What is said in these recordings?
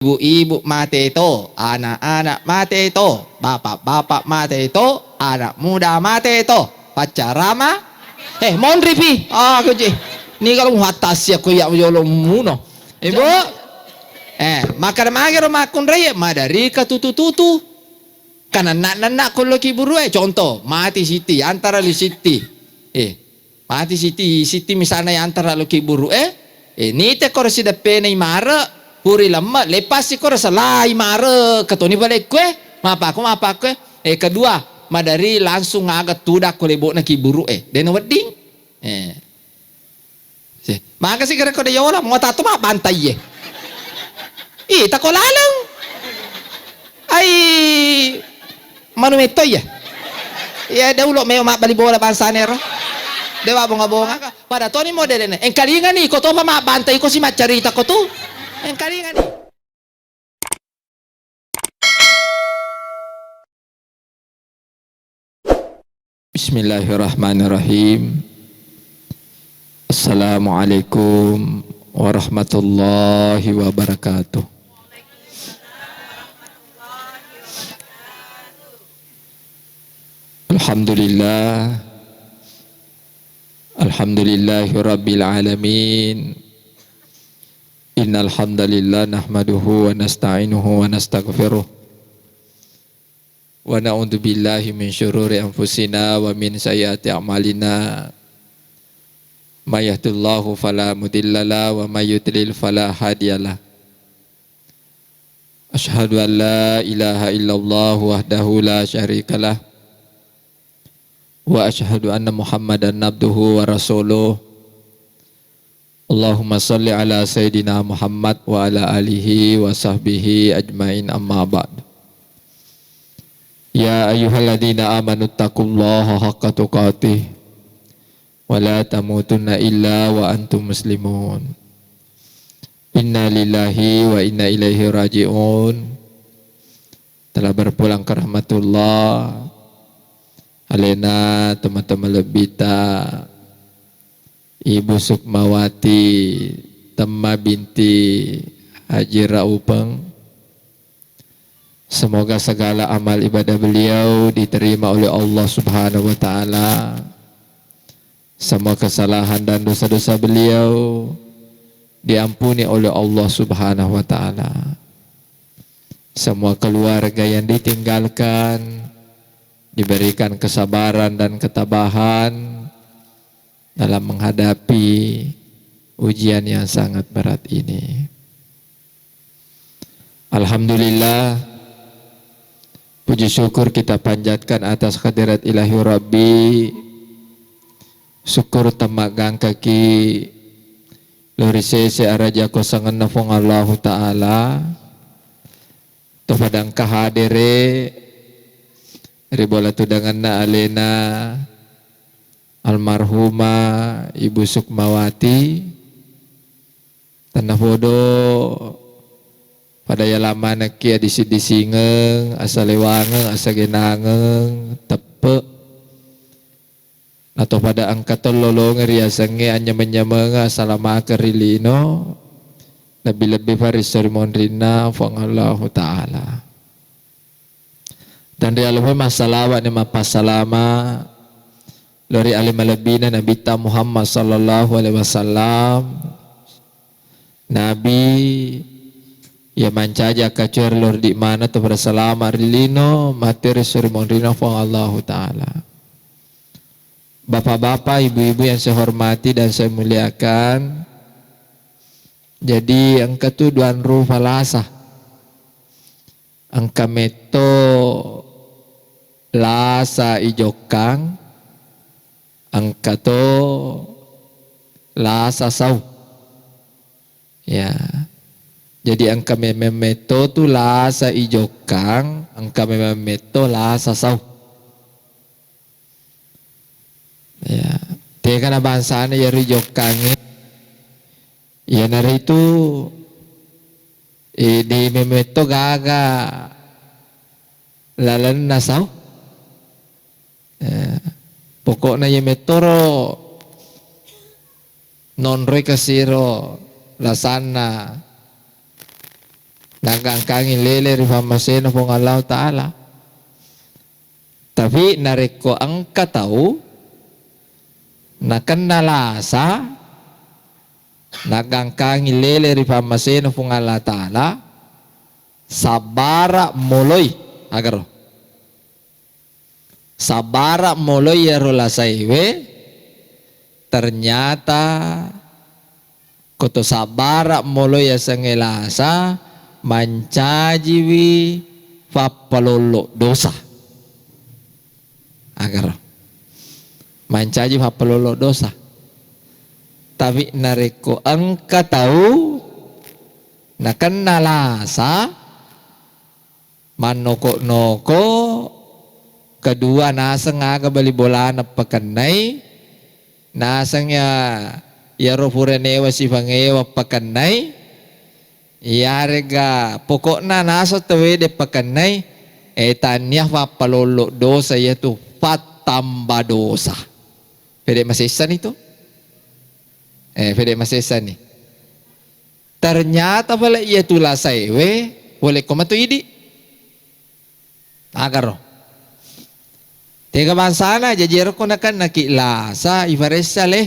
Ibu-ibu mati itu, anak-anak mati itu, bapak-bapak mati itu, anak muda mati itu, pacar rama, mohon ripi, kuci, ini kalau atas ya kuya yolo muno, ibu, makan rumah kun raya, madari tutu, karena nak kalau kiburu contoh, mati siti, antara li siti, mati siti misalnya antara lo kiburu ini te koro si depe nei mare, puri lama lepas si koro salai mare ketoni balik kue mapa kue kedua madari langsung ngagat tudak ko lebo na kiburu den wedding maka si kira ko de yola mo tato ma bantai tako lalang ay manumeto ya daulo meo ma bali bola bansanero dewa bonga pada toni modelnya kalingan nih ko to ma bantai ko si macarita ko tuh kalingan nih. Bismillahirrahmanirrahim. Assalamualaikum warahmatullahi wabarakatuh. Alhamdulillah. Alhamdulillahi rabbil alamin. Innal hamdalillah nahmaduhu wa nasta'inuhu wa nastaghfiruh. Wa na'udzu billahi min syururi anfusina wa min sayyiati a'malina. May yahdihillahu fala mudhillalah wa may yudlil fala hadiyalah. Asyhadu an la ilaha illallah wahdahu la syarikalah. Wa asyhadu anna Muhammadan abduhu wa rasuluh. Allahumma salli ala Sayyidina Muhammad wa ala alihi wa sahbihi ajmain amma ba'd. Ya ayyuhalladzina amanu taqullaha haqqa tuqatih wa la tamutunna illa wa antum muslimun. Inna lillahi wa inna ilaihi raji'un. Telah berpulang ke rahmatullah alena teman-teman lebita Ibu Sukmawati Temma binti Haji Raupeng. Semoga segala amal ibadah beliau diterima oleh Allah Subhanahu wa taala. Semua kesalahan dan dosa-dosa beliau diampuni oleh Allah Subhanahu wa taala. Semua keluarga yang ditinggalkan diberikan kesabaran dan ketabahan dalam menghadapi ujian yang sangat berat ini. Alhamdulillah, puji syukur kita panjatkan atas hadirat ilahi Rabbi. Syukur temagang kaki lori sese araja kosangan nafong Allah Ta'ala topadang kahadere ribola tudangan na alena almarhumah Ibu Sukmawati tanah bodoh pada yalaman kia disingeng asa lewangeng asa genangeng tepe atau pada angkatan lolong riasange anya menyameng salama kerilino lebih-lebih farisori monrina fangallahu ta'ala. Dan dialami masalah ni mapasalama lori alim alabina Nabi ta Muhammad sallallahu alaihi wasallam Nabi ya mancaja kacur lor di mana tu bersalama rilino materi suri monrina fa Allah taala. Bapak-bapak, ibu-ibu yang saya hormati dan saya muliakan. Jadi angka tu duan ru falasa. Angka meto lasa ijokang angka to lasa sau ya jadi angka memeto tu lasa ijokang angka memeto lasa sau ya teka na bansana ya ijokang ya nari itu di memeto gaga lalan na sau pokoknya ya metoro non roy kasiro lasana nagangkangin lele rifamaseno pong Allah Ta'ala. Tapi nareko ang kataw na kanalasa nagangkangin lele rifamaseno pong Allah Ta'ala sabara moloy agaro sabara moloy yarola saiwe ternyata koto sabara moloy ya sangelasa mancajiwi fapalolo dosa agar mancaji fapalolo dosa. Tapi nareko angka tahu na kanalasa manoko-noko kedua nasang aga bali bola na pakanay nasang ya yaro furenewa si pangewa pakanay yarega pokokna naso tawede pakanay tanya papalolo dosa yaitu patamba dosa. Pwede masesan itu? Pwede masesan nih. Ternyata pala iya tula saiwe boleh komatu idi agaro tega bansana jajero ko nakan nakilasa ifaresa leh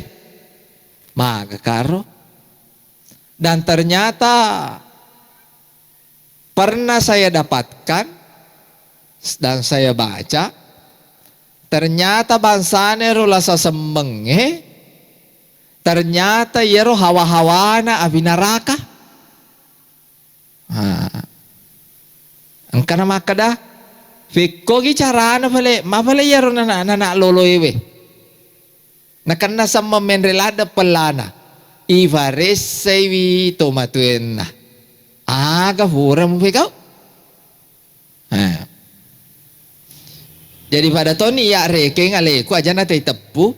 magakaro. Dan ternyata pernah saya dapatkan dan saya baca ternyata bansane ro lasa sembenge ternyata yero hawa-hawana abinaraka. Angka na makada fikko gi carana pale mapale yero na loloiwe nakana sa menrelada pelana ivaressevi tomatuenna aga fura mo fikau. Jadi pada toni ya reke ngaleku aja na tay tepu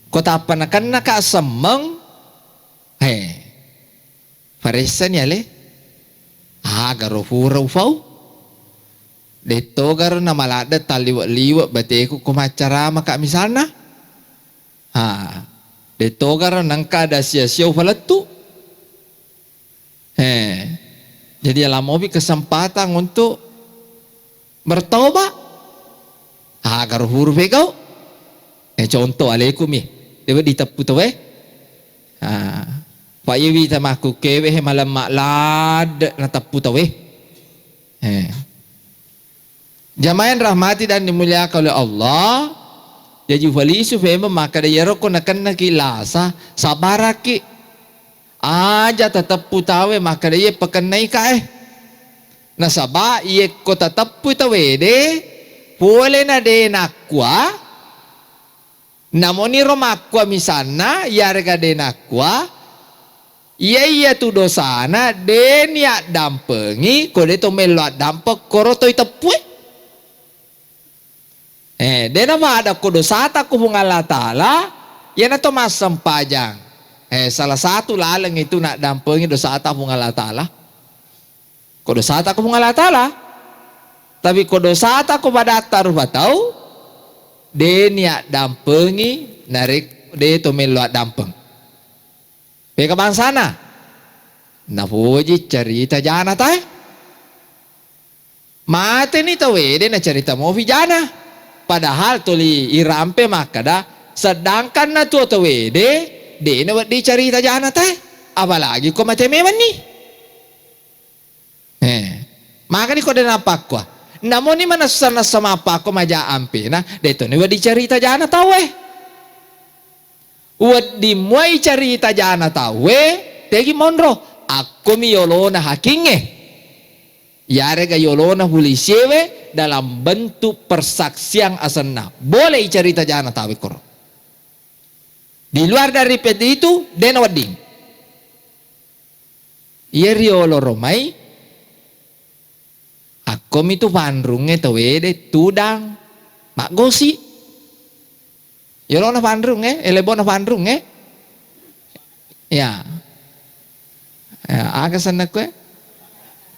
kota panakan nakasemeng faresan ya le aga rofura ufau deto garo na malada taliwa-liwa bateku kumacara maka misalna deto garo nangka ada sia-sia ufalatu jadi alam mobi kesempatan untuk bertobat agar huruf kau contoh alaikum dewa ditepu tu Pak Yewi tamaku kewe malam maklad na tepu tu jamaah yang rahmati dan dimuliakan oleh Allah. Jadi walisu fema maka dayaro ko nakan nakilasa sabaraki aja tetap putawe maka daye pakanay ka nasaba iye ko tetap putawede pole na de nakwa namoni romakwa misalna yarga de nakwa iya tu dosana denia dampengi ko de to melot dampek korotoy tepue dena ada kudosata ku Allah Ta'ala yan na to masampajang salah satu lalang itu nak dampengi dosata ku Allah Ta'ala kudosata ku Allah Ta'ala tapi kudosata ku pada taruh batau denia dampengi narik de to melot dampeng peka bangsana na puji cerita jana tay mate ni tawe de na cerita mo jana. Padahal tuli irampe makada sedangkan na tu wede de na di cerita jana teh apalagi ko mate meman ni maka ni ko de napak ko namo ni manasana sama apa ko maja ampe na de to ni di cerita jana tawe wad di muai cerita jana tawe tegi monro aku mi yolona hakinge yare ga yolona hulisewe dalam bentuk persaksian asana boleh cerita jana tawe koro di luar dari PT itu dena wedding iya riolo romai aku itu pandrunge tawede tudang mak gosi yolona pandrunge elebona pandrunge ya aga sana kue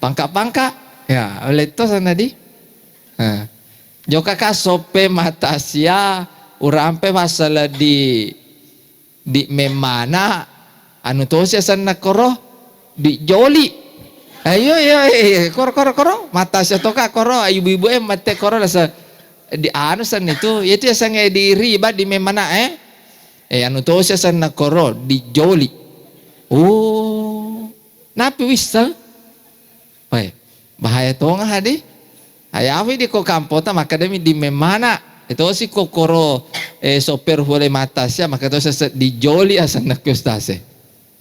pangka-pangka ya oleh itu sana di joka ka sope matasia urampe masalah di memana anu tosia sana koro di joli Ayo koro mata sa to ka koro ibu-ibu mate koro sa di ano san itu ya sang di riba di memana anu to siya san na koro di joli. Oh, napi wisa. Pai, bahaya to nga hadi. Ayawi di ko kampo ta makadami di memana. Ito si kokoro soper hule mata siya maka to sa di joli asan na kustase.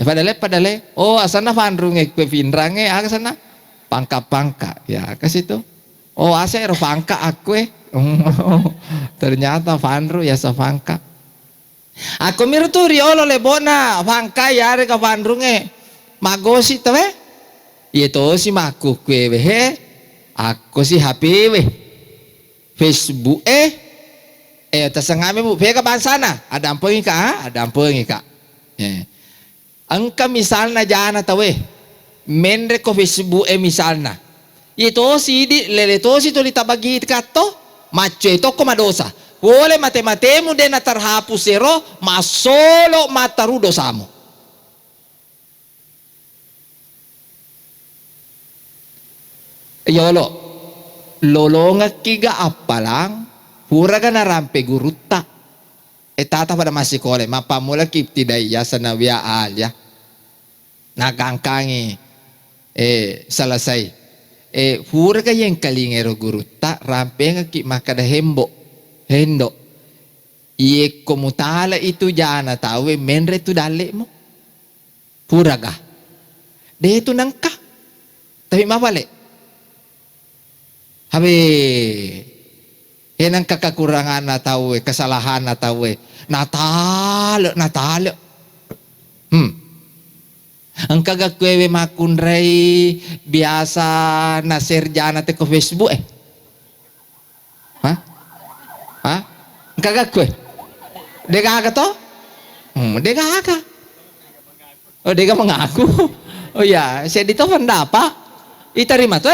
Padale. Oh, asan na fanrung kwe finrange asan na pangka ya kasi to. Oh, asa ero pangka akwe. Ternyata fanru ya sa pangka. Ako miro tu riolo lebona pangka yare ka fanrunge. Magosi to Ito si maku kwe he. Ako si HP Facebook tasangami mo peka bansana ada ampung ka angka misal na jana tawe menre ko Facebook misal na ito si di leleto si to litabagi kato macho ito ko madosa wole mate mo de na tarhapu zero masolo matarudo samo yolo lolonga kiga apalang pura ka na rampe gurutta tata pada masikole mapamula kipti daya sa nawya alya nagangkangi salasay pura ka yung kalingero gurutta rampe nga ki makada hendo iye kumutala itu jana tawe menre tu dale mo pura ka deto nang ka tapi mabalik habe yan ang kakakurangan na tao kasalahan na tao natalo ang kagakwewe makunray biasa na serjana te ko Facebook ha ang kagakwe dega ka to dega ka o dega mengaku oh ya saya dito pandapa itarima to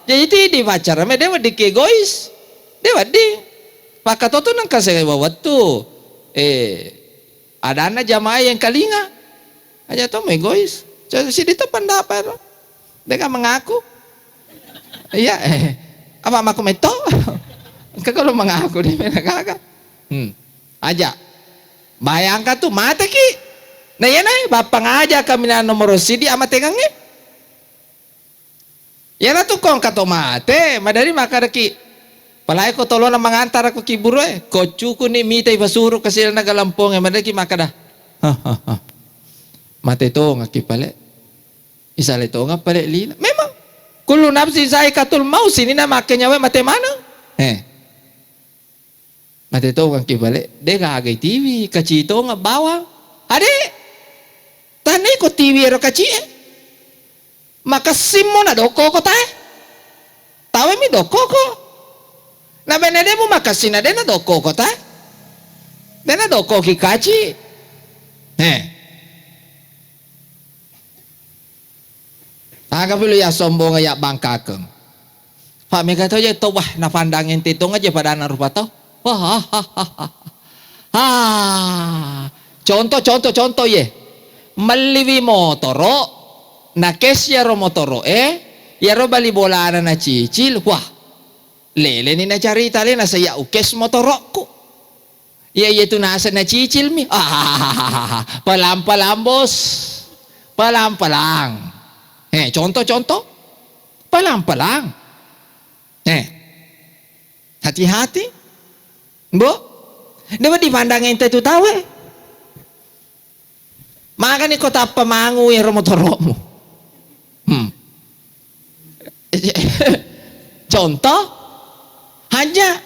jadi di pacar me dewa di kegois dewa di pakatoto nang kasi wawatu ada na jamaah yang kalinga aja to may gois si dito pandapa deka mengaku iya apa maku meto kalau mengaku di menagaga aja bayangkan tuh mata ki nah yan bapang aja kami na nomor sidi ama tegangnya yan na tuh kong katomate madari makaraki palay ko tolo na mangantar ako kiburo kochuko ni mitay basuro kasi nagalampong madaki makada mate to nga kipale isale to nga pale lila memang kulo nafsi sai katul mau sini na makanya we mate mana mate to nga kipale de gagay TV kachito nga bawang ade tanay ko TV ero kachi makasim mo na doko ko tawe mi doko ko na benede mo makasina de na doko ko de na doko ki kachi aga pilo ya sombong ya bangkakeng pa mi kato je to wah na pandangin titong aja pada na rupa to contoh ye maliwi motoro na kes yaro motoro yaro bali bolana na cicil wah lele ni na carita le na saya ukes motorokku iya itu nasa na cicil mi palam bos palang contoh palang hati-hati bo dapat dipandangin itu tahu maka ni kota pemangu ya motorokmu contoh hanya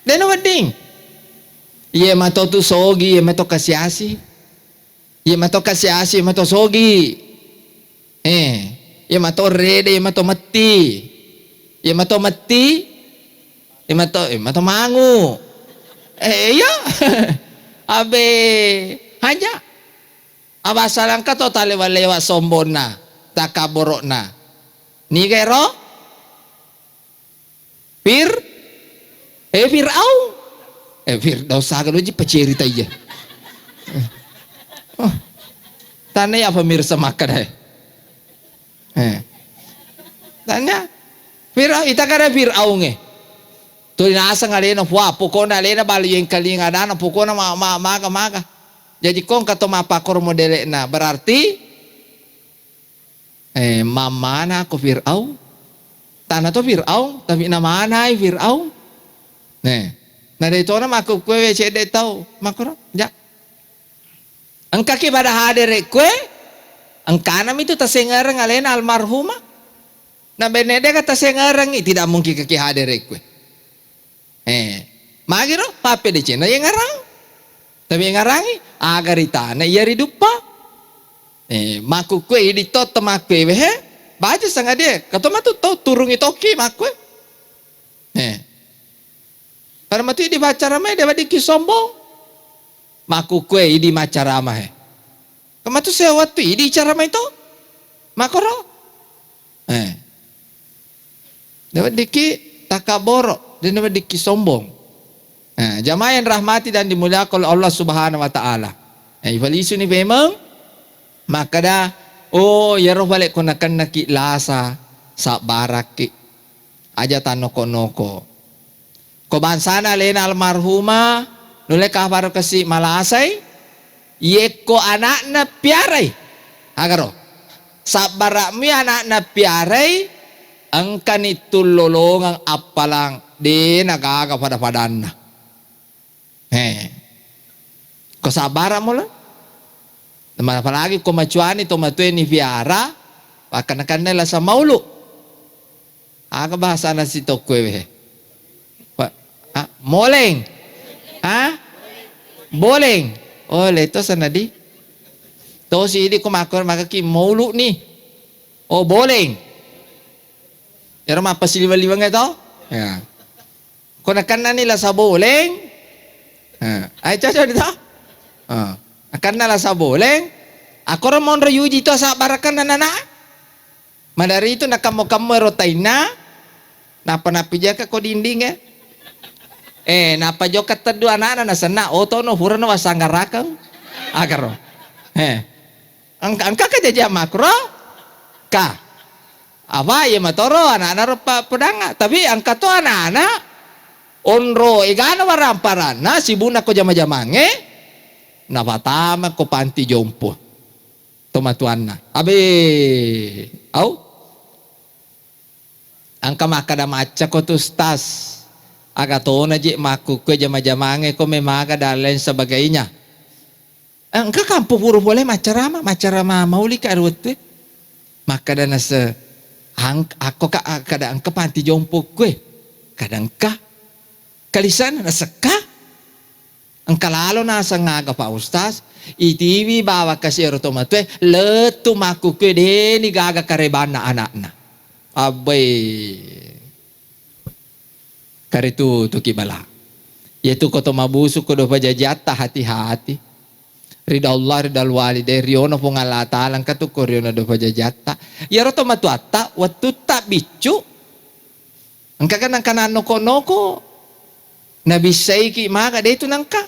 dan wedding iya mato tu sogi iya mato kasiasi mato sogi iya mato rede iya mato mati iya mato mangu iya abe hanya abasalang ka to talewa sombona takaborona ni kero Fir'aun Firdaus sagalo ji pacerita iya tanay apa pemirsa makan Tanya Fir'aun ita kada Fir'aun tu nasa ngalena puwa pukon na lena bali yang kalinga dana pukon na maga jadi kong kato mapakor modele na berarti mamana ko Fir'aun tanah to Fir'aun tapi namana ay Fir'aun na dito na makukwe cede tau makoro ja ang kakibada hadere kwe ang kanam itu tasengarang alena almarhumah na benede kata sengarang tidak mungkin kaki hadere kwe magiro pape de cina yang ngarang tapi yang ngarangi agarita na yari dupa makukwe di tot makwe he baca sangat dia kata matu tau turung itoki makwe pada matu di baca ramai dia badi kisombong makukwe di maca ramai kematu sewatu di cara ramai itu makoro dapat diki takaboro dan dapat diki sombong jamaah yang rahmati dan dimuliakan oleh Allah Subhanahu wa taala ifalisu ni memang maka dah ya roh balik kunakan naki lasa sa baraki aja tanoko-noko ko bansana lena almarhuma nule kabar kasi malasay yeko anak na piaray agaro sa barami anak na piaray ang kanitulolong ang apalang di nagagapada-padan na kasabara mo lang naman palagi kumachuan ito matuin ni Viara pakanakan nila sa maulo aga bahasa na si Tokwe moleng boleng leto sana di to si di kumakor makaki maulo ni boleng pero mapasiliwaliwang ito kunakan na nila sa boleng ay caca dito akan nala sa boleng ako ramon rayuji to sa barakan na nana madari itu nakamo-kamo rotay na napanapidya ka ko dinding napadyo ka tadu anak na sana oto no hura no wasanggarakang agaro ang kakadya makro ka apa ya matoro anak-anak pedanga tapi ang kato anak-anak onro igana waramparana sibuna ko jama-jamange nabatama ko panti jompo tomatuan na abe ang kamakada macha ko tustas agatona ji maku ko jama-jamange ko memaga dan lain sebagainya ang kakampo puro boleh macarama mauli ka arwete makada nasa ako kada ang kapanti jompo ko kadang ka kalisan nasa ka ang kalalo nasa ngaga pa ustas itiwi bawa kasi erotomatwe letu makuke de ni gaga kareban na anak na abay karitu tu kibala yaitu koto mabusuk ko do pajajata hati-hati ridha Allah ridha walidai riono pungalatalang katuko riono do pajajata ya rotomatuata watu tak bicu ang kakanang kanano noko nabisay ki maka dito nang ka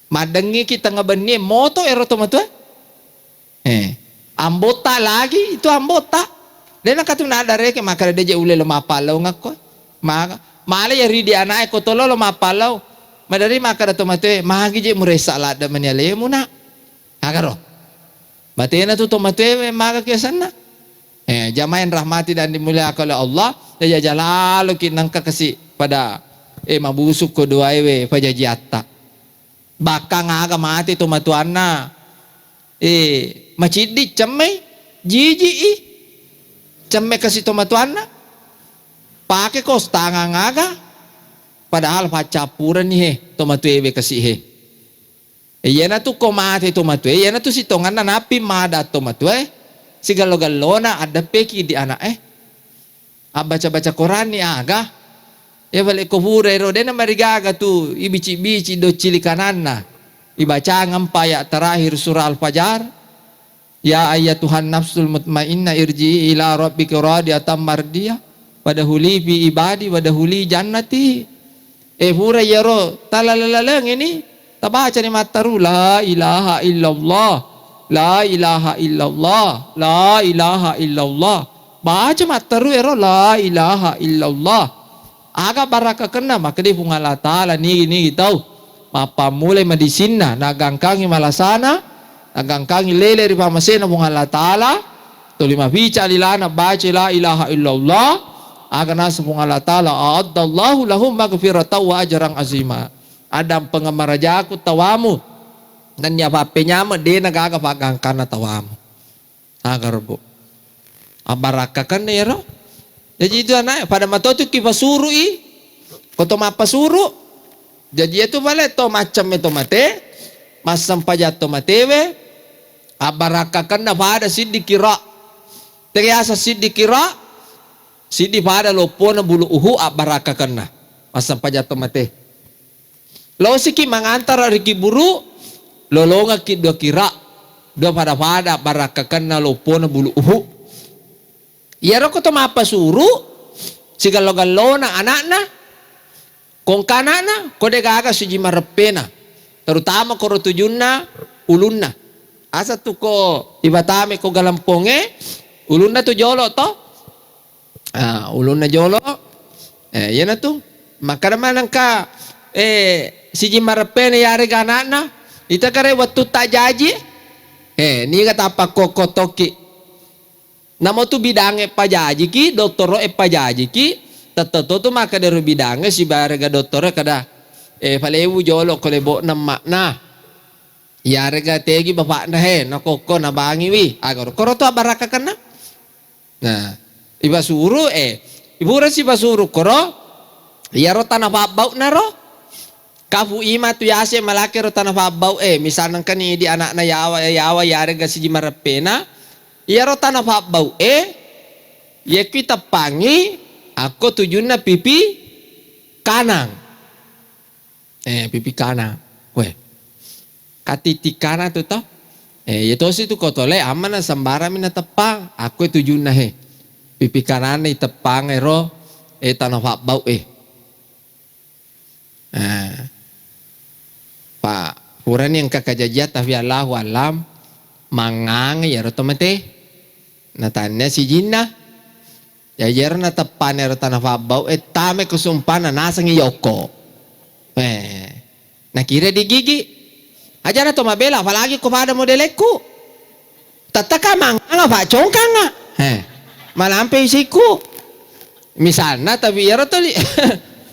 madengi kita ngabani moto eroto matua ambota lagi itu ambota dan nakatu nadare ke maka deje ule lo mapalaw ngako maka mala ya ridi anay ko tolo lo mapalaw madari maka dato matue mahagi je muresa lada manyale muna agaro batena tu tomatue maka kiasana jamaah rahmati dan dimuliakan oleh Allah ya jalalo kinang kakasi pada mabusuk ko duwaiwe pajajiata baka nga mati tumatuan na macidik cemme jiji cemme kasi tumatuan na pake ko stanga ngaga padahal pacapuran ni tumatuewe kasi yana tu ko mati tumatue yana tu sitongan na napi mada tumatue sigalo-galona ada peki di anak baca-baca Quran ni aga balik kubure ro dena marigaga tu ibici-bici do cilikanana ibaca ngampaya terakhir surah Al-Fajr ya ayatuhan nafsul mutmainnah irji ila rabbika radiyatan mardiyah wadahuli fi ibadi wadahuli jannati pura yaro talalalang ini tabaca ni mataru la ilaha illallah La ilaha illallah, la ilaha illallah. Baca mataru ero la ilaha illallah. Aga baraka kena maka di pung Allah Ta'ala ni tahu. Mapa mulai medisinna nagangkangi malasana, nagangkangi lele di pamasena pung Allah Ta'ala. Tulima bica lilana baca la ilaha illallah. Aga nasa pung Allah Ta'ala a'addallahu lahum maghfiratan wa ajran azima. Adam pengamarajaku tawamu. Dan ya papenya mah dia nagagapagang kana tawamu. Agar bu. Abaraka kan ya ro. Jadi itu anak pada matotu kipasuru koto mapasuru. Jadi itu balik to macam itu mate. Masam pajato matewe. Abaraka kan na pada sidi kira. Teriasa sidi kira. Sidi pada lopo na bulu uhu abaraka kan na. Masam pajato mate. Lo siki mangantara riki buru. Lolonga ki dua kira. Dua pada baraka kan na lopo na bulu uhu. Iyaro ko to mapasuru si galo-galo na anak na kung kana na kode gaga suji marepena terutama ko rotujun na ulun na asa tu ko ibatame ko galamponge ulun na tu jolo to ulun na jolo yan na tu maka naman ka suji marepena yari gana na ita kare watu tajaji ni katapak ko kotoki namo tu bidange pajaji ki doktoro pajaji ki tatato tu maka dari bidange si barega doktore kada palewu jolo kolebo na makna ya rega tegi bapak na nakoko na bangi wi agar koro tu baraka kana nah iba suru ibura si basuru koro ya ro tanah bau na ro kafu ima tu yase malake ro tanah bau misalnya kan di anak na yawa ya rega si jimarapena iyaro tanah bau ya kita pangi aku tujuannya pipi kanang pipi kanang katiti kanang tuh toh ya tos itu kotole aman sambara mina tepang aku tujuannya pipi kanan ni tepang ero tanah bau pak puran yang kakajajat tapi Allahu alam mangang ya rotomate natanya si jinna ya yer na tapan ero tanah bau tame kusumpana nasang iyoko nakira di gigi aja na to mabela apalagi ko pada modeleku tataka mangang pa congkang nga malampe isiku misalnya tapi ero to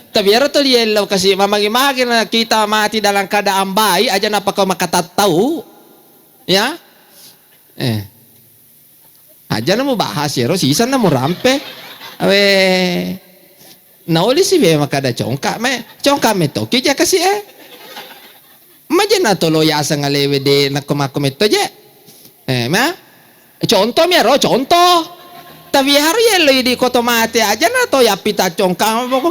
tapi ero to yellow kasi mamagi-magi na kita mati dalam keadaan baik aja na pa ko makatatau ya aja na mo bahas yero sisa na mo rampe nauli si be makada congka me toki ja kasi maja na tolo yasa ngalewe de nakumakumito je ma contoh mi ro contoh tapi hari yelo di koto mate aja na to ya pita congka mo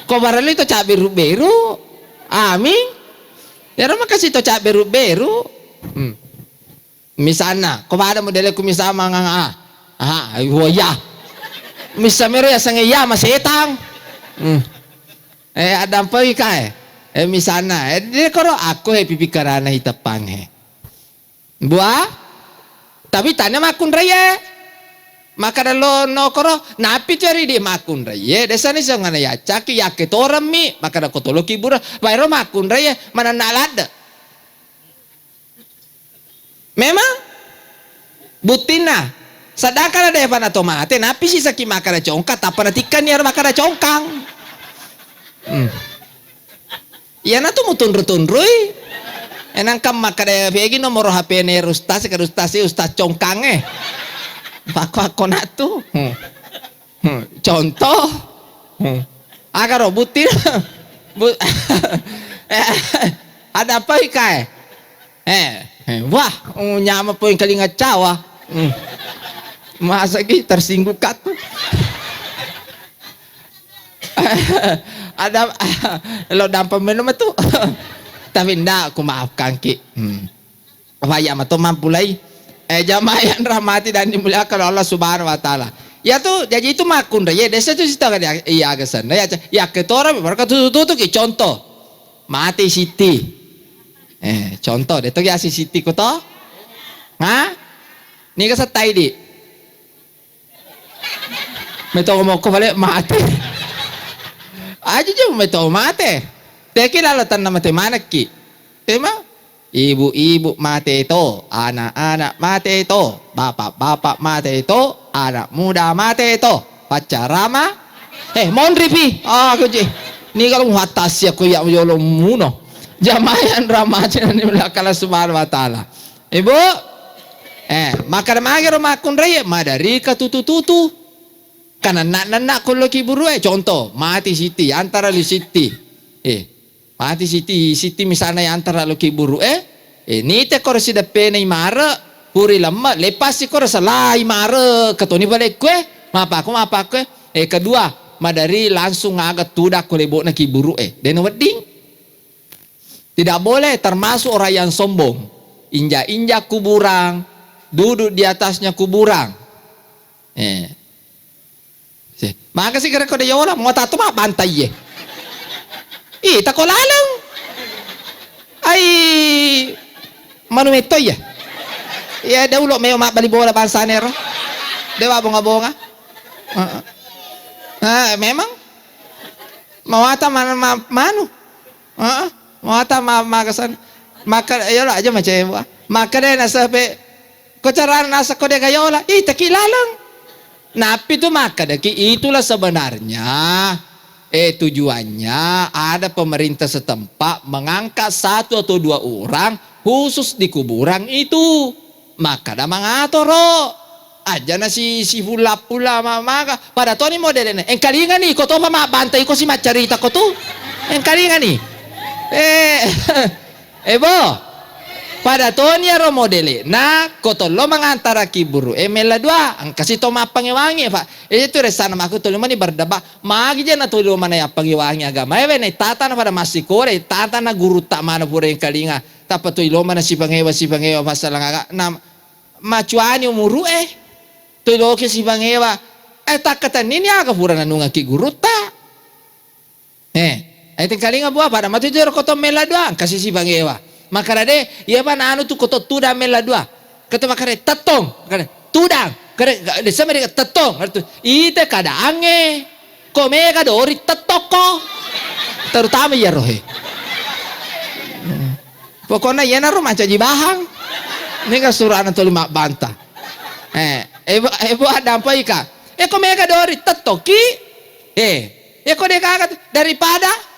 ko barali to ca beru amin yero makasi to ca beru misalnya kau ada model ku misama ya misamero ya sang ya masetang ada apa ika misalnya dia koro aku pipi karana hitapang buah tapi tanya makun raya maka dalo no koro napi cari di makun raya desa ni sangana ya caki ya ketoram mi maka da kotolo kibura bayro makun raya mana nalada memang butina sadaka na depan atau mate napi si saki makara congkat apa natikan ya makara congkang iya na tu mutundru-tundrui enang kam makara begi nomor HP ne ustaz ustaz congkang Ako na tu contoh agar butina ada apa ikae wah nyama po yung kalingat cawa masa ki tersinggung kat ada lo dampa minum itu tapi ndak aku maafkan ki waya mato mampulai jamaah yang rahmati dan dimuliakan Allah Subhanahu wa taala ya tuh jadi itu makun ya desa tuh sita kan iya agasan ya ketora mereka tuh ki contoh mati siti contoh itu ya si siti ko to Ha? Ni ka sa tay di. May to mo ko balik mate. Aja jo may to mate. Te kilala tan na matemanak ki. Tema? Ibu-ibu mate ito, anak-anak mate ito, bapak-bapak mate ito, anak muda mate ito, pacarama. Mon ripi. Kuji. Ni kalau hatas ya ko ya yolo muno. Jamayan ramajan ni belakala subhanahu wa ta'ala. Ibu, maka magero makun raya madari ka tutu-tutu. Karena nak kalau kiburu contoh mati siti antara li siti. Mati siti misalnya antara lo kiburu ni te kor si dape na imara puri lama lepas si kor salah imara katoni balik kue mapa ko kedua madari langsung ngagat tudak ko lebo na kiburu den wedding. Tidak boleh termasuk orang yang sombong. Injak-injak kuburang, duduk di atasnya kuburang. Maka sih kira kode yola mau tato mah bantai ye. Tako lalang. Ay manumeto ya. Ya dahulu may bali bola bansa nero. Dewa bunga-bunga. Memang mawata manu. Mata magasan maka ayola aja macam maka deh nasa pe kocaran nasa kode gayola takilalang napi itu maka deki itulah sebenarnya tujuannya ada pemerintah setempat mengangkat 1 atau 2 orang khusus di kuburan itu maka dah mengatoro aja na si pula maka pada toni modelnya kalingan nih koto pa mabantai ko si macarita ko tu kalingan nih Ebo pada tonya ro modele na kotolo mangantara kiburu mela dua kasih to mapangiwangi pak itu resana maku tolo mani berdaba magi jana tolo mana ya pangiwangi agama ne tata na pada masih kore tata na guru tak mana pura yang kalinga tapa tolo mana si pangewa masalah agak na macuani umuru tolo ke si pangewa tak kata nini aga pura na nunga ki guru ta Ay tingkali nga buah pada mati jero koto mela doang kasih si bangewa. Makara iya ba na tu koto tuda mela doa. Kata makara tetong, makara tudang, kare de sama de tetong. Ite kada ange. Kome kada ori tetoko. Terutama ya rohe. Pokoknya ya naruh macam jibahang. Ini ka surah na tuli mak banta. Ibu ada apa ika? Kome kada ori tetoki. Kau dia kagat daripada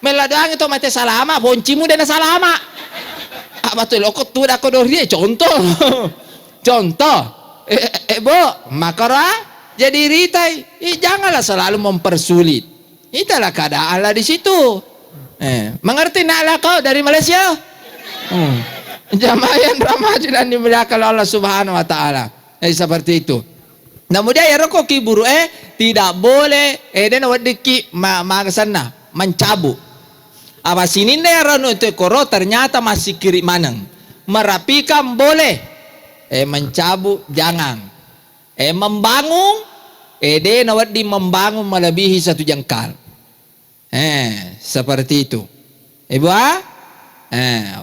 meladoang itu mati salama, boncimu dan salama. Apa tuh lokot tuh dah kodor dia contoh, contoh. Bo, makara jadi ritai. Janganlah selalu mempersulit. Itulah keadaan Allah di situ. Mengerti naklah kau dari Malaysia? Jamaah yang ramah dan dimuliakan Allah Subhanahu Wa Taala. Seperti itu. Namun dia ya rokok kiburu tidak boleh dan wadiki magasana mencabut. Apa sini rano itu koro ternyata masih kiri manang. Merapikan boleh. Mencabut jangan. Membangun dan wadi membangun melebihi 1 jengkal. Seperti itu. Ibu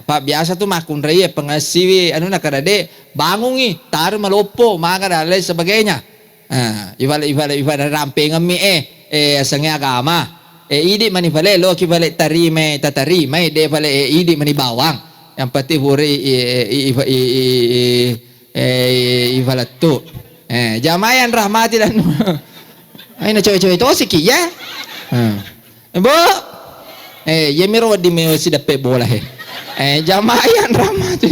Pak biasa tuh makun raya pengasiwi anu nak kadade bangungi taruh melopo maka dan lain sebagainya. Ibarat ramping ngemi asangnya agama. Idi mani pale lo ki pale tarime tatarime de pale idi mani bawang. Yang pati huri ibarat tu. Jamaah yang rahmati dan ay na cewek-cewek itu siki ya. Ibu yemiro di me si dape bola jamaah yang rahmati.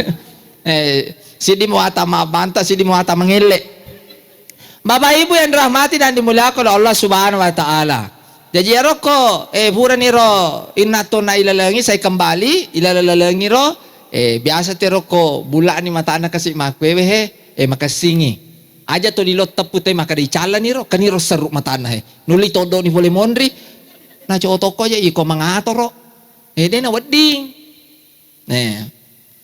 Sidi muata mabanta sidi muata mengelek. Bapak Ibu yang dirahmati dan dimuliakan oleh Allah Subhanahu Wa Taala. Jadi ya roko pura niro inato na ilalangi saya kembali ilalangi ro biasa te roko bulan ni mata anak kasih makwewe makasingi aja to dilot tepute maka dicala niro kaniro seru mata anak nuli todo ni boleh mondri na toko ya iko mangatoro na wedding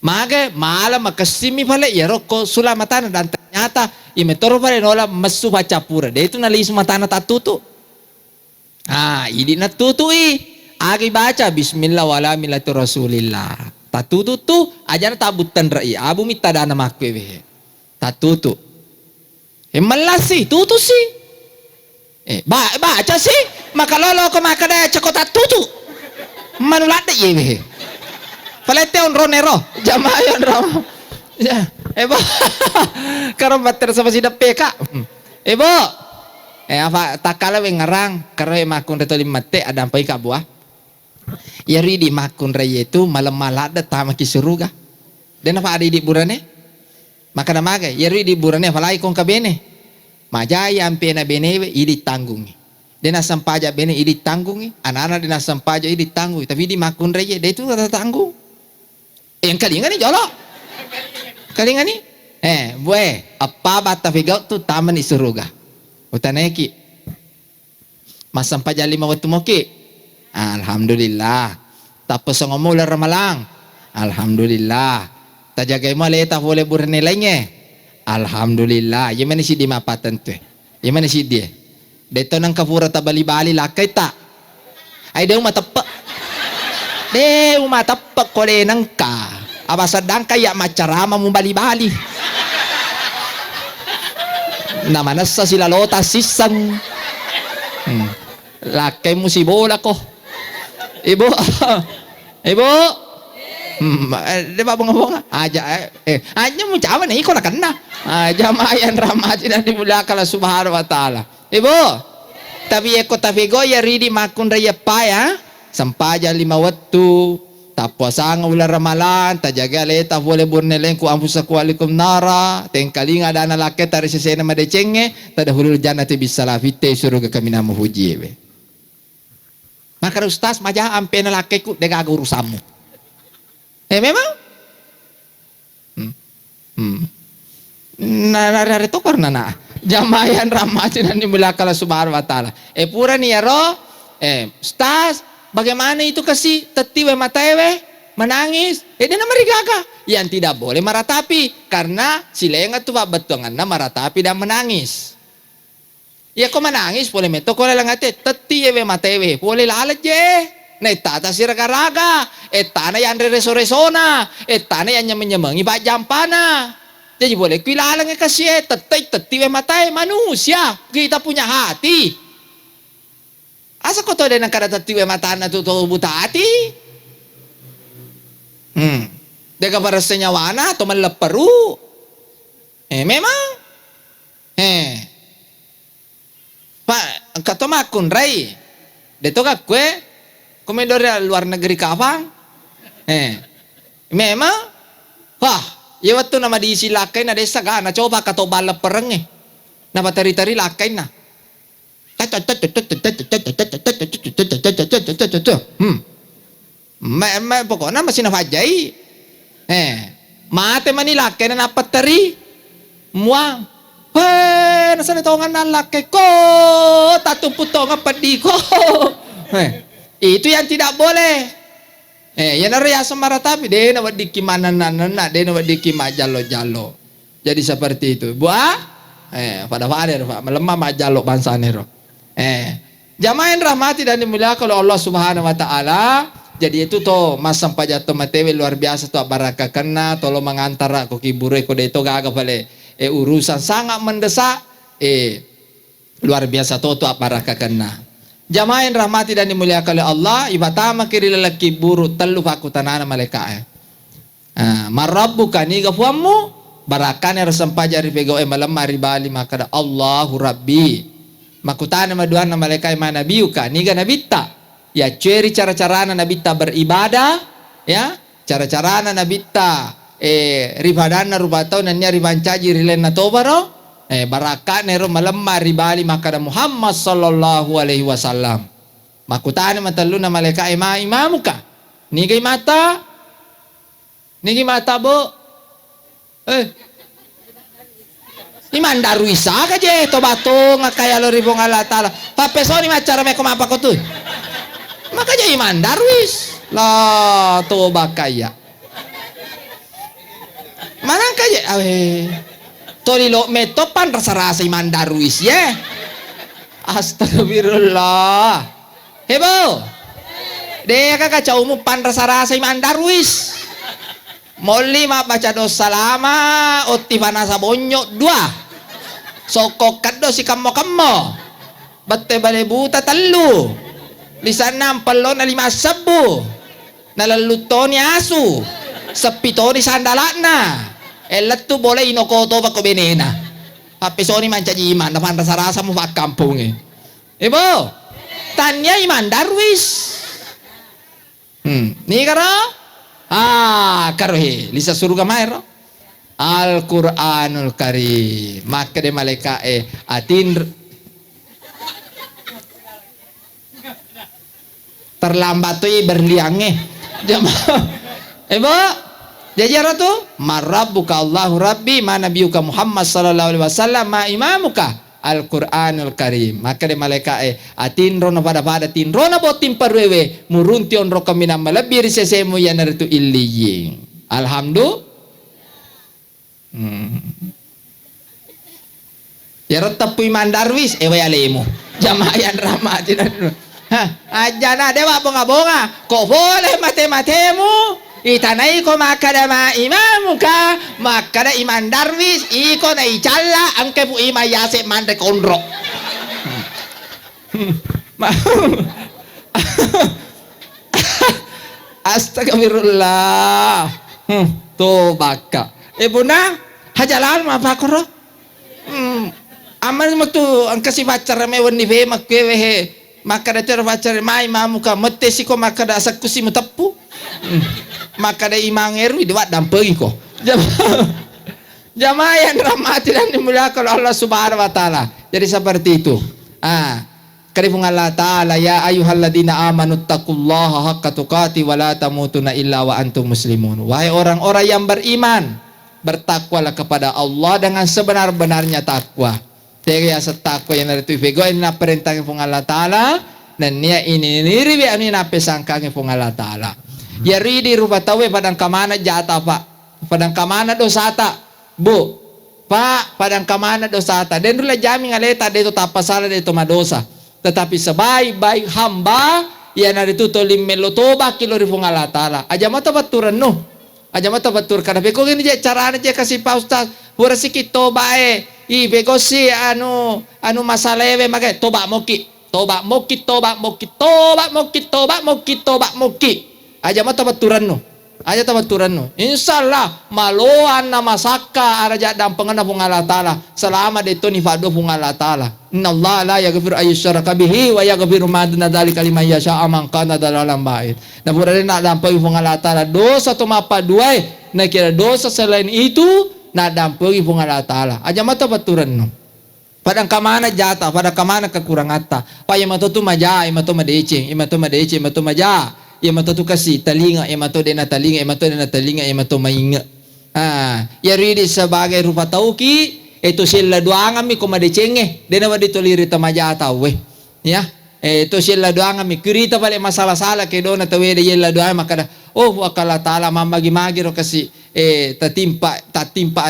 maka malam makasimi pale ya roko sulamatan dan ternyata imetoro pale nola mesu baca pura dia itu nali sumatana tatutu ini natutui agi baca bismillah wala millatu rasulillah tatutu tu ajar tabutan rai abu mitadana makwe tak tutu. Malas sih, tutu sih. Baca sih, maka lolo ko makada cakot tak tutu. Manulat deh ye. Palete on ronero, jamayon rom. Ya, ebo. Karo bater sama si peka. Ebo. Apa takala we ngarang karo makun reto limate ada ampai ka buah. Yari di makun raya itu malam malada tama ki suruga. Den apa ada di burane? Maka namaga, yari di burane falai kong kabene. Majaya ampena benewe idi tanggungi. Den asam paja bene idi tanggungi, anak-anak den asam paja idi tanggungi, tapi di makun raya dia itu kata tanggung. Yang kalingan ni jolo. Kalingan ni? Bue, apa bata figau tu taman isuruga. Utaneki. Masam paja 5 waktu moki. Alhamdulillah. Tapos ang umular ramalang. Alhamdulillah. Tajagay mo leta boleh burnilainya. Alhamdulillah. Yang mana si di mapatan tu? Yang mana si dia? Dito nang kafura tabali-bali lakay ta. Ay daw matapak. Daw matapak ko nang ka. Aba sadang kaya macarama mo bali-bali. Namanas sa sila lota sisang. Lakay mo si bola ko. Ibu. Ibu. Di ba bunga-bunga? Aja mo jaman iko na kan na. Jamayan ramati na dimula kala subhanahu wa ta'ala. Ibu. Tapi eko tafigo ya ridi makun raya paya. Sampaja 5 waktu. Tapos ang ular ramalan, tajaga leta boleh burnelen ku ampusa ku alikum nara, tengkalinga ada anak laki tari sesena madecenge, tada hulul jannati bisalafite surga kami namu hujiwe. Maka ustaz majah ampe na laki ku dega urusamu. Memang? Nara itu karena na jamayan ramatin dan dimulakala subhanahu wa ta'ala. Pura ni yaro, ustaz, bagaimana itu kasih tetiwe matewe menangis? Dia nama rigaga yang tidak boleh meratapi karena silenga tu babetongan na meratapi dan menangis. Ya kok menangis boleh meto ko lang ate tetiwe matewe boleh lalat je. Na tata siragaraga, etana yang reso-resona, etana yang nyemenyemengi ba jampana. Jadi boleh kilalang kasih tetiwe matewe manusia, kita punya hati. Asa ko to din ang karatatiwe mata na tuto buta ati? Dega para sa nyawana, to malaparu. Memang? Katomakun ray. Dito ka kwe, komendor luar negeri kapang. Memang? Wah, yawat to na madisi lakay na desa ka, na coba kato balaparang na patari-tari lakay na. Pokoknya masih nafajai. Mate manilake na napatari. Muang. Nasa natongan na laki ko. Tatumputong padi ko. Itu yang tidak boleh. Yan na rin sa maratapi. De na wadiki mananana. De na wadiki majalo-jalo. Jadi seperti itu. Buah. Pada fader. Melemah majalo bangsa nero. Jamain rahmati dan dimuliakan oleh Allah subhanahu wa ta'ala. Jadi itu to masam pajato matewe luar biasa to baraka kena tolo mengantara ko kibure ko deto gaga pale urusan sangat mendesak luar biasa to baraka kena. Jamain rahmati dan dimuliakan oleh Allah ibatama kiri lelaki buru telu faku tanana maleka marabbuka ni gafuamu barakane rasampaja ripego malam maribali maka Allahu rabbi makutana maduan na malaikai manabiuka niga nabita ya ceri cara-cara na nabita beribadah ya cara-cara na nabita ribadan na rubatau nanya ribancaji rilen na tobaro baraka nero malamma ribali makada Muhammad sallallahu alaihi wasallam makutana matalu na malaikai imamuka nigay mata bo Iman daruisa ka je to bato nga kaya lo ribong Allah taala. Papeso ni macara me kumapa ko tu. Maka je iman daruis. La to bakaya. Mana ka je to lilo metopan rasa-rasa iman daruis ye. Astagfirullah. Hebo. Dia kakak cau mu pan rasa-rasa iman daruis. Molli ma baca dosa lama otti panasa bonyok dua. Sokok kaddo si kammo batte bale buta tallu lisan nampallo na lima sabu nalalutoni asu sepitoni sandalakna elattu boleh inokoto bako benena hapisoni manca jiman napan rasa-rasa mo pa kampung ibo tanya iman darwis ni karo karohe lisa surga maero Al-Quranul Karim maka de malaikat atin terlambat tuh berliange jamaah ibu jajar tu marabbuka Allahu rabbi ma nabiyuka Muhammad sallallahu alaihi wasallam ma imamuka Al-Quranul Karim maka de malaikat atin rono pada tin rono botim parwewe muruntion ro kamina malabir sesemu ya naritu illiyin alhamdulillah ya tetap iman darwis wayalemu jamaah yang rahmat aja na dewa bonga-bonga kok boleh mate-matemu itanai ko makada imamuka makada iman darwis iko na icalla angke bu ima yase mande kondro astagfirullah tuh baka bunda hajalan apa koro aman maktu ang kasi pacar me wani ve makwe he makada ter pacar mai mamuka mette siko makada sakusi mutappu makada imangeru diwat dampegi ko jamaah yang rahmati dan dimuliakan Allah Subhanahu wa taala jadi seperti itu karifung Allah taala ya ayyuhalladzina amanu taqullaha haqqa tuqati wa la tamutunna illa wa antum muslimun wahai orang-orang yang beriman bertakwalah kepada Allah dengan sebenar-benarnya takwa. Tiga setakwa yang dari tu vego ini na perintah ng Allah Taala dan niya ini niriwi ani na pesangka ng Allah Taala. Ya ridi rupa tawe padang kamana jata pak, padang kamana dosata bu, pak padang kamana dosata. Dan dulu jami ngaleta deto tapasala deto madosa. Tetapi sebaik-baik hamba yang dari tu tolim melotoba kilo rifung Allah Taala. Aja mata baturan no. Aja mata batur kada beko gini je carane je kasih pa ustaz pura sikit toba beko si anu masalah make toba moki aja mata baturan no insyaallah maloan na masaka araja dampengan pung Allah taala selama deto ni fado pung Allah taala innallaha la yaghfiru ayyusyraka bihi wa yaghfiru ma duna dzalika liman yasha man kana dalalam bait na pura na dampeng pung Allah taala dosa to mapa duai na kira dosa selain itu na dampeng pung Allah taala aja mata baturan no padang kamana jata pada kamana kekurangata pa yamato tu maja imato madecing imato maja imato tu kasih talinga imato dena talinga imato mainga ya ridi sebagai rupa tauki itu sila doang kami ko madecenge dena wadi toliri tamaja tawe ya itu sila doang kami kirita balik masalah-salah ke dona tawe de yella doang makada wakala taala mamagi-magi ro kasih tatimpa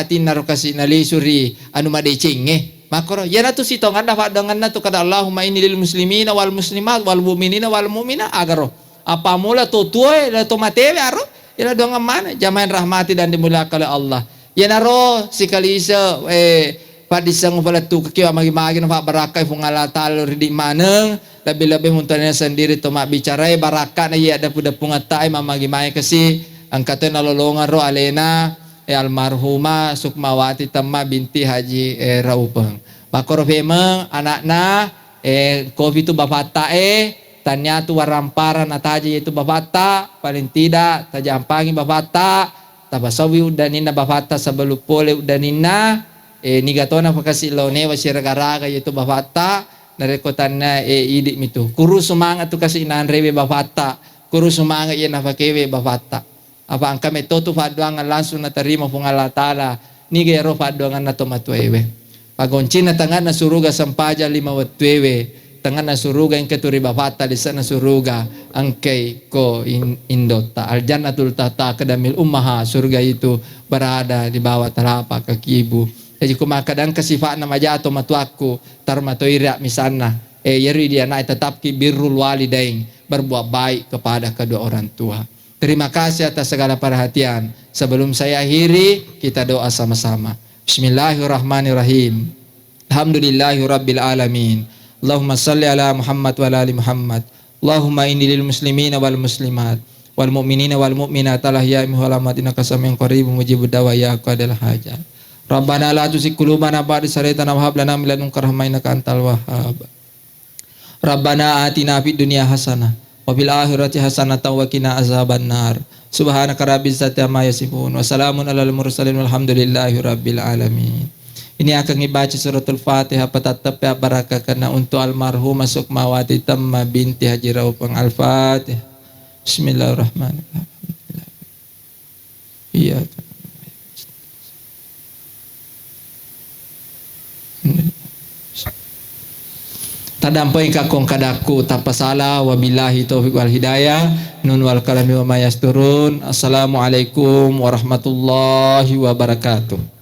atin ro kasih nalisuri anu madecenge makoro yana tu sitongan dapat dengan tu kada Allahumma inni lil muslimina wal muslimat wal mu'minina wal mu'minat agaro apa mula tu tuai la tu matewe aro ila doang mana jamaah rahmati dan dimuliakan oleh Allah ya naro sikalisa padisang pala tu kiwa magi-magi na baraka fung Allah taala di maneng lebih-lebih muntanya sendiri tu mak bicara baraka na iya ada puda pungata mamagi-magi kasi ang katoy nalolongan ro alena almarhumah Sukmawati Tamma binti Haji Raupeng makoro femeng anakna covid tu bapata tanya tu waramparan ataji itu babata paling tidak tajampangi babata tabasawi udanina babata sebelum pole udanina nigatona pakasi lone wasiragaraga itu babata narekotanna idik mitu kuru semangat tu kasi inan rewe babata kuru semangat ia nafakewe babata apa angka metotu faduangan langsung na terima pung Allah taala nigero faduangan na tomatwewe pagoncin na tangan na suruga sampaja 5 watwewe tangan na suruga yang keturi bapata di sana suruga angkei ko indota aljannatul tata kedamil ummaha surga itu berada di bawah telapak kaki ibu jadi kumakadang kasifat nama jatuh matuaku tarmatoiria misalnya yeri dia naik tetap birrul walidain berbuat baik kepada kedua orang tua Terima kasih atas segala perhatian. Sebelum saya akhiri, kita doa sama-sama. Bismillahirrahmanirrahim. Alhamdulillahirabbil alamin. Allahumma salli ala Muhammad wa ala ali Muhammad. Allahumma inni lil muslimina wal muslimat wal mu'minina wal mu'minat al-ahya'i minhum wal amwat innaka samiun qaribun mujibud da'wa ya qadal hajat. Rabbana la tuzigh qulubana ba'da idh hadaytana wa hab lana min ladunka rahmah innaka antal wahhab. Rabbana atina fid dunya hasanah wa fil akhirati hasanatan wa qina azabannar. Subhanaka rabbil izzati amma yasifun wa salamun alal mursalin walhamdulillahi rabbil alamin. Ini akan dibaca suratul Fatihah petatap ya barakah karena untuk almarhum masuk Mawati Tamma binti Haji Raupang Al-Fatihah. Bismillahirrahmanirrahim. Iya. Tadampai kakong kadaku tanpa salah wabillahi taufiq wal hidayah nun wal kalami wa mayasturun. Assalamualaikum warahmatullahi wabarakatuh.